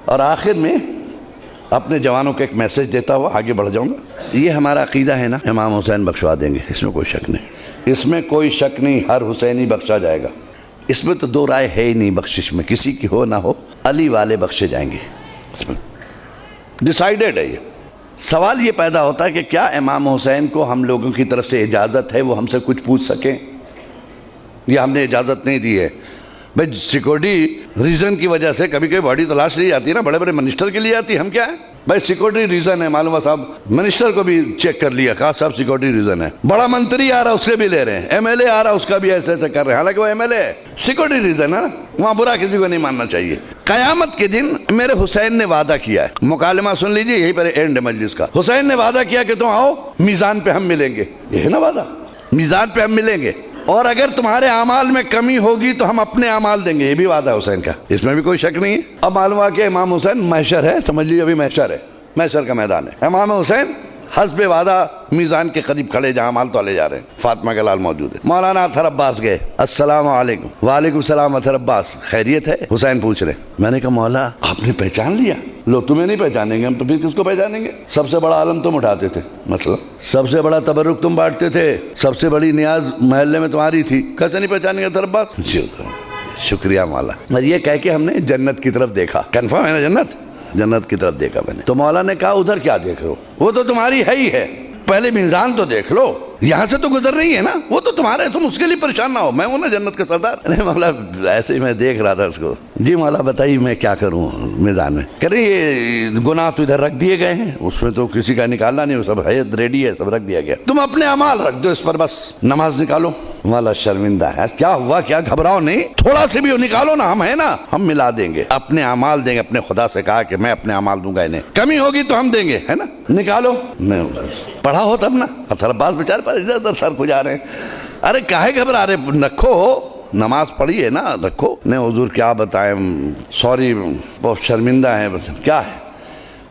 اور آخر میں اپنے جوانوں کو ایک میسج دیتا ہوا آگے بڑھ جاؤں گا. یہ ہمارا عقیدہ ہے نا, امام حسین بخشوا دیں گے, اس میں کوئی شک نہیں, اس میں کوئی شک نہیں, ہر حسینی بخشا جائے گا. اس میں تو دو رائے ہے ہی نہیں بخشش میں, کسی کی ہو نہ ہو, علی والے بخشے جائیں گے, اس میں ڈیسائیڈڈ ہے. یہ سوال یہ پیدا ہوتا ہے کہ کیا امام حسین کو ہم لوگوں کی طرف سے اجازت ہے وہ ہم سے کچھ پوچھ سکیں, یا ہم نے اجازت نہیں دی ہے؟ بھائی سیکورٹی ریزن کی وجہ سے کبھی کبھی باڈی تلاش لی جاتی ہے نا, بڑے بڑے منسٹر کے لیے آتی ہے, ہم کیا ہے بھائی سیکورٹی ریزن ہے, معلوم ہے صاحب منسٹر کو بھی چیک کر لیا, کہا صاحب سیکورٹی ریزن ہے. بڑا منتری آ رہا اس سے بھی لے رہے ہیں, ایم ایل اے آ رہا اس کا بھی ایسے ایسے کر رہے ہیں, حالانکہ وہ ایم ایل اے ہے, سیکورٹی ریزن ہے نا, وہاں برا کسی کو نہیں ماننا چاہیے. قیامت کے دن میرے حسین نے وعدہ کیا ہے, مکالمہ سن لیجیے, یہی پر اینڈ ہے مجلس کا. حسین نے وعدہ کیا کہ تم آؤ میزان پہ ہم ملیں گے, یہ ہے نا وعدہ, میزان پہ ہم ملیں گے, اور اگر تمہارے اعمال میں کمی ہوگی تو ہم اپنے اعمال دیں گے, یہ بھی وعدہ ہے حسین کا, اس میں بھی کوئی شک نہیں ہے. اب معلوم ہوا کہ امام حسین محشر ہے, سمجھ لیجیے ابھی محشر ہے, محشر کا میدان ہے. امام حسین حسب وعدہ میزان کے قریب کھڑے جہاں مال تو لے جا رہے ہیں, فاطمہ کا لال موجود ہے. مولانا اطہر عباس گئے, السلام علیکم. وعلیکم السلام اطہر عباس, خیریت ہے؟ حسین پوچھ رہے. میں نے کہا مولا آپ نے پہچان لیا؟ لوگ تمہیں نہیں پہچانیں گے, ہم تو پھر کس کو پہچانیں گے؟ سب سے بڑا عالم تم اٹھاتے تھے, مثلا سب سے بڑا تبرک تم بانٹتے تھے, سب سے بڑی نیاز محلے میں تمہاری تھی, کیسے نہیں پہچانیں گے اطہر عباس؟ شکریہ مولا. اور یہ کہہ کے ہم نے جنت کی طرف دیکھا, کنفرم ہے نا جنت کی طرف دیکھا میں نے. تو مولا نے کہا ادھر کیا دیکھ رہے ہو, وہ تو تمہاری ہے ہی ہے, پہلے میزان تو دیکھ لو, یہاں سے تو گزر رہی ہے نا, وہ تو تمہارے, تم اس کے لیے پریشان نہ ہو, میں ہوں نا جنت کا سردار. نہیں مولا ایسے ہی میں دیکھ رہا تھا اس کو. جی مولا بتائیے میں کیا کروں میزان میں؟ کہہ رہے یہ گناہ تو ادھر رکھ دیے گئے ہیں, اس میں تو کسی کا نکالنا نہیں, سب ہے ریڈی ہے, سب رکھ دیا گیا, تم اپنے اعمال رکھ دو اس پر, بس نماز نکالو. مولا شرمندہ ہے, کیا ہوا, کیا گھبراؤ نہیں, تھوڑا سے بھی نکالو نا, ہم ہیں نا, ہم ملا دیں گے, اپنے اعمال دیں گے. اپنے خدا سے کہا کہ میں اپنے اعمال دوں گا انہیں, کمی ہوگی تو ہم دیں گے, ہے نا, نکالو. میں پڑھا ہو تب نا, اطہر عباس بیچارے پر ادھر ادھر سر کھجا رہے ہیں. ارے کاہے گھبرا رہے, رکھو نماز پڑھی ہے نا, رکھو. نہیں حضور کیا بتائیں, سوری بہت شرمندہ ہیں, کیا ہے؟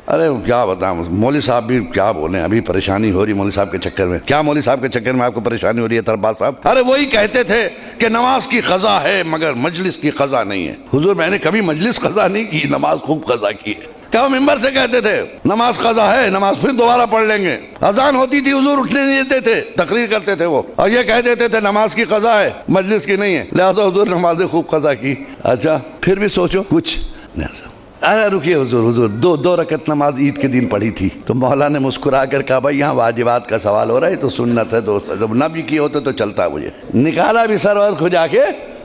ارے کیا بتائیں, مولوی صاحب بھی کیا بولیں, ابھی پریشانی ہو رہی مولوی صاحب کے چکر میں. کیا مولوی صاحب کے چکر میں آپ کو پریشانی ہو رہی ہے اطہر عباس صاحب؟ ارے وہی کہتے تھے کہ نماز کی قضا ہے مگر مجلس کی قضا نہیں ہے. حضور میں نے کبھی مجلس قضا نہیں کی, نماز خوب قضا کی ہے. کیا وہ ممبر سے کہتے تھے نماز قضا ہے, نماز پھر دوبارہ پڑھ لیں گے. اذان ہوتی تھی حضور اٹھنے نہیں دیتے تھے, تقریر کرتے تھے وہ, اور یہ کہہ دیتے تھے نماز کی قضا ہے مجلس کی نہیں ہے, لہذا حضور نمازیں خوب قضا کی. اچھا پھر بھی سوچو کچھ نہیں. ارے رکیے حضور دو رکعت نماز عید کے دن پڑھی تھی. تو مولا نے مسکرا کر کہا بھائی یہاں واجبات کا سوال ہو رہا ہے, تو سنت ہے, جب نہ بھی کیے ہوتے تو چلتا. مجھے نکالا بھی سر اور کھجا کے,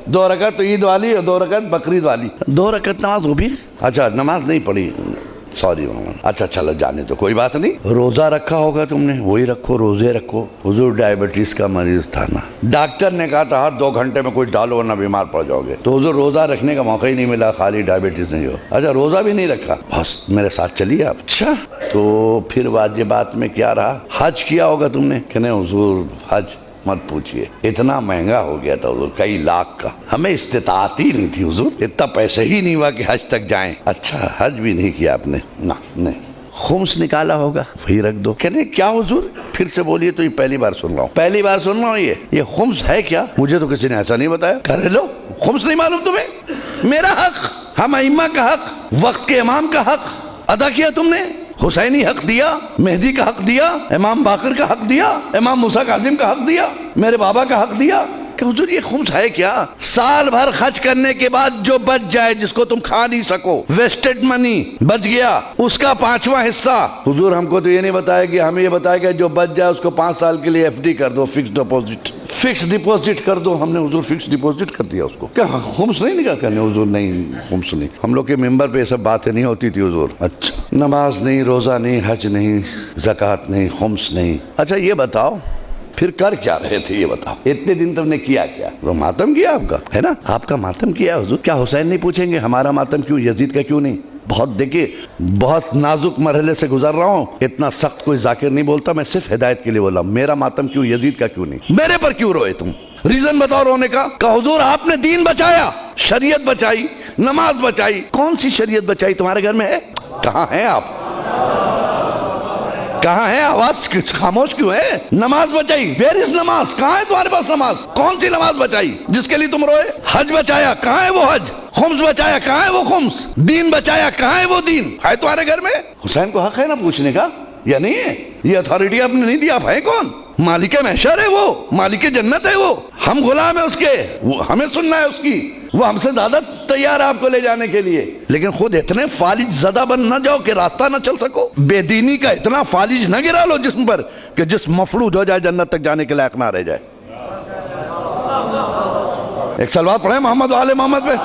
2 رکعت تو عید والی اور 2 رکعت بقرعید والی, 2 رکعت نماز وہ بھی. اچھا نماز نہیں پڑھی, سوری ماما. اچھا چلو جانے تو کوئی بات نہیں. روزہ رکھا ہوگا تم نے, وہی رکھو, روزے رکھو. حضور ڈائبٹیز کا مریض تھا نا, ڈاکٹر نے کہا تھا ہر 2 گھنٹے میں کچھ ڈالو ورنہ بیمار پڑ جاؤ گے. تو حضور روزہ رکھنے کا موقع ہی نہیں ملا, خالی ڈائبٹیز نہیں ہو. اچھا روزہ بھی نہیں رکھا, بس میرے ساتھ چلیے آپ. اچھا تو پھر واجبات میں کیا رہا؟ حج کیا ہوگا تم نے. کہ نہیں حضور حج مت پوچھئے, اتنا مہنگا ہو گیا تھا حضور, کئی لاکھ کا, ہمیں استطاعت ہی نہیں تھی حضور, اتنا پیسے ہی نہیں ہوا کہ حج تک جائیں. اچھا حج بھی نہیں کیا آپ نے؟ نہ نہیں. خمس نکالا ہوگا, وہی رکھ دو. کہنے کیا حضور پھر سے بولیے, تو یہ پہلی بار سن رہا ہوں, پہلی بار سن رہا ہوں. یہ خمس ہے کیا؟ مجھے تو کسی نے ایسا نہیں بتایا. کہہ لو خمس نہیں معلوم تمہیں؟ میرا حق, ہم ائمہ کا حق, وقت کے امام کا حق ادا کیا تم نے. حسینی حق دیا, مہدی کا حق دیا, امام باقر کا حق دیا, امام موسیٰ کاظم کا حق دیا, میرے بابا کا حق دیا. کہ حضور یہ خمس ہے کیا؟ سال بھر خرچ کرنے کے بعد جو بچ جائے, جس کو تم کھا نہیں سکو, ویسٹڈ منی بچ گیا, اس کا 5واں حصہ. حضور ہم کو تو یہ نہیں بتایا کہ, ہمیں یہ بتایا کہ جو بچ جائے اس کو 5 سال کے لیے FD کر دو, فکس ڈپوزٹ کر دو. ہم نے حضور فکس ڈپوزٹ کر دیا اس کو. کیا خمس نہیں نکاح کرنے؟ حضور نہیں خمس نہیں. ہم لوگ کے ممبر پہ یہ سب باتیں نہیں ہوتی تھی حضور. اچھا نماز نہیں, روزہ نہیں, حج نہیں, زکوٰۃ نہیں, خمس نہیں. اچھا یہ بتاؤ پھر کر کیا رہے تھے, یہ بتاؤ. اتنے دن تم نے کیا کیا؟ وہ ماتم کیا آپ کا, ہے نا, آپ کا ماتم کیا حضور. کیا حسین نہیں پوچھیں گے ہمارا ماتم کیوں, یزید کا کیوں نہیں؟ بہت دیکھیے بہت نازک مرحلے سے گزر رہا ہوں, اتنا سخت کوئی ذاکر نہیں بولتا, میں صرف ہدایت کے لیے بولا. میرا ماتم کیوں, یزید کا کیوں نہیں, میرے پر کیوں روئے تم؟ ریزن بتاؤ رونے کا. کہ حضور آپ نے دین بچایا, شریعت بچائی, نماز بچائی. کون سی شریعت بچائی تمہارے گھر میں ہے؟ کہاں ہیں آپ, کہاں ہے؟ آواز خاموش کیوں ہے؟ نماز بچائی, ویئر از نماز, کہاں ہے تمہارے پاس نماز؟ کون سی نماز بچائی جس کے لیے تم روئے؟ حج بچایا, کہاں ہے وہ حج؟ خمس بچایا کہاں ہے وہ خمس؟ دین بچایا کہاں ہے وہ دین؟ ہے تمہارے گھر میں؟ حسین کو حق ہے نا پوچھنے کا یا نہیں ہے؟ یہ اتھارٹی آپ نے نہیں دیا، آپ ہے کون؟ مالک محشر ہے وہ، مالک جنت ہے وہ، ہم غلام ہیں اس کے، وہ ہمیں سننا ہے اس کی، وہ ہم سے زیادہ تیار ہے آپ کو لے جانے کے لیے، لیکن خود اتنے فالج زدہ بن نہ جاؤ کہ راستہ نہ چل سکو، بے دینی کا اتنا فالج نہ گرا لو جسم پر کہ جسم مفلوج ہو جائے، جنت تک جانے کے لائق نہ رہ جائے۔ ایک صلوات پڑھیں محمد وآل محمد پہ۔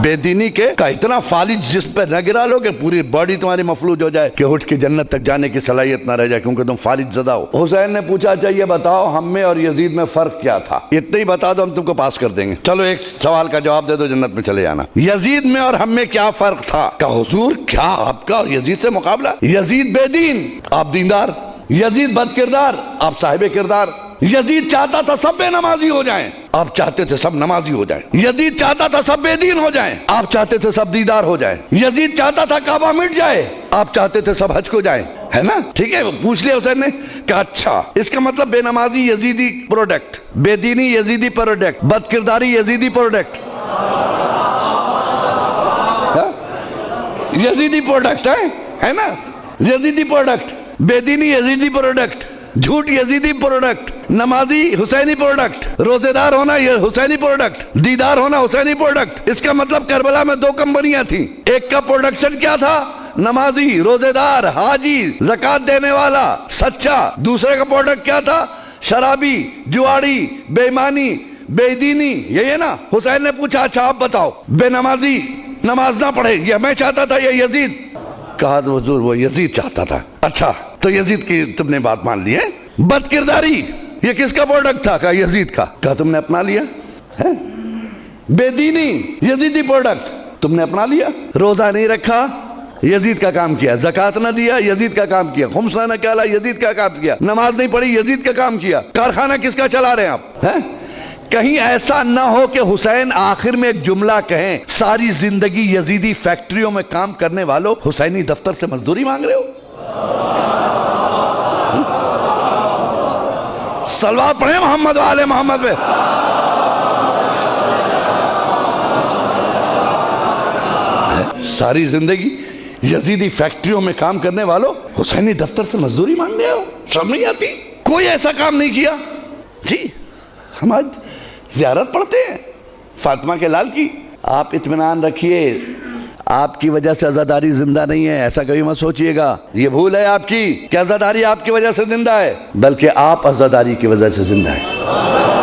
بے دینی کے کا اتنا فالج جسم پہ نہ گرا لو کہ پوری باڈی تمہاری مفلوج ہو جائے کہ اٹھ کے جنت تک جانے کی صلاحیت نہ رہ جائے، کیونکہ تم فالج زدہ ہو۔ حسین نے پوچھا اچھا یہ بتاؤ ہم میں اور یزید میں فرق کیا تھا؟ اتنا ہی بتا دو ہم تم کو پاس کر دیں گے، چلو ایک سوال کا جواب دے دو جنت میں چلے جانا۔ یزید میں اور ہم میں کیا فرق تھا؟ کہ حضور کیا آپ کا اور یزید سے مقابلہ؟ یزید بے دین، آپ دیندار، یزید بد کردار، آپ صاحب کردار۔ یزید چاہتا تھا سب بے نمازی ہو جائیں، آپ چاہتے تھے سب نمازی ہو جائیں۔ یزید چاہتا تھا سب بے دین ہو جائیں، آپ چاہتے تھے سب دیدار ہو جائیں۔ یزید چاہتا تھا کعبہ مٹ جائے، آپ چاہتے تھے سب حج کو جائیں، ہے نا؟ ٹھیک ہے، پوچھ لیا حسین نے کہ اچھا اس کا مطلب بے نمازی یزیدی پروڈکٹ، بے دینی یزیدی پروڈکٹ، بد کرداری یزیدی پروڈکٹ، یزیدی پروڈکٹ ہے نا؟ یزیدی پروڈکٹ، بے دینی یزیدی پروڈکٹ، جھوٹ یزیدی پروڈکٹ، نمازی حسینی پروڈکٹ، روزے دار ہونا یہ حسینی پروڈکٹ، دیدار ہونا حسینی پروڈکٹ۔ اس کا مطلب کربلا میں دو کمپنیاں تھیں، ایک کا پروڈکشن کیا تھا؟ نمازی، روزے دار، حاجی، زکوٰۃ دینے والا، سچا۔ دوسرے کا پروڈکٹ کیا تھا؟ شرابی، جواڑی، بے ایمانی، بے دینی، یہی ہے نا؟ حسین نے پوچھا اچھا آپ بتاؤ، بے نمازی نماز نہ پڑھے یہ میں چاہتا تھا یا یزید؟ کہا تو حضور وہ یزید چاہتا تھا۔ اچھا تو یزید کی تم نے بات مان لی ہے۔ بد کرداری یہ کس کا پروڈکٹ تھا؟ کہا یزید کا۔ کہا تم نے اپنا لیا ہے؟ بے دینی یزیدی پروڈکٹ تم نے اپنا لیا۔ روزہ نہیں رکھا، یزید کا کام کیا۔ زکوٰۃ نہ دیا، یزید کا کام کیا۔ خمس نہ نکالا، یزید کا کام کیا۔ نماز نہیں پڑھی، یزید کا کام کیا۔ کارخانہ کس کا چلا رہے ہیں آپ؟ کہیں ایسا نہ ہو کہ حسین آخر میں ایک جملہ کہیں ساری زندگی یزیدی فیکٹریوں میں کام کرنے والوں حسینی دفتر سے مزدوری مانگ رہے ہو؟ صلوات پڑھیں محمد وآل محمد پہ۔ ساری زندگی یزیدی فیکٹریوں میں کام کرنے والوں حسینی دفتر سے مزدوری مانگ رہے ہو؟ شرم نہیں آتی؟ کوئی ایسا کام نہیں کیا جی۔ ہم آج زیارت پڑھتے ہیں فاطمہ کے لال کی۔ آپ اطمینان رکھیے، آپ کی وجہ سے عزاداری زندہ نہیں ہے، ایسا کبھی مت سوچئے گا۔ یہ بھول ہے آپ کی کہ عزاداری آپ کی وجہ سے زندہ ہے، بلکہ آپ عزاداری کی وجہ سے زندہ ہے۔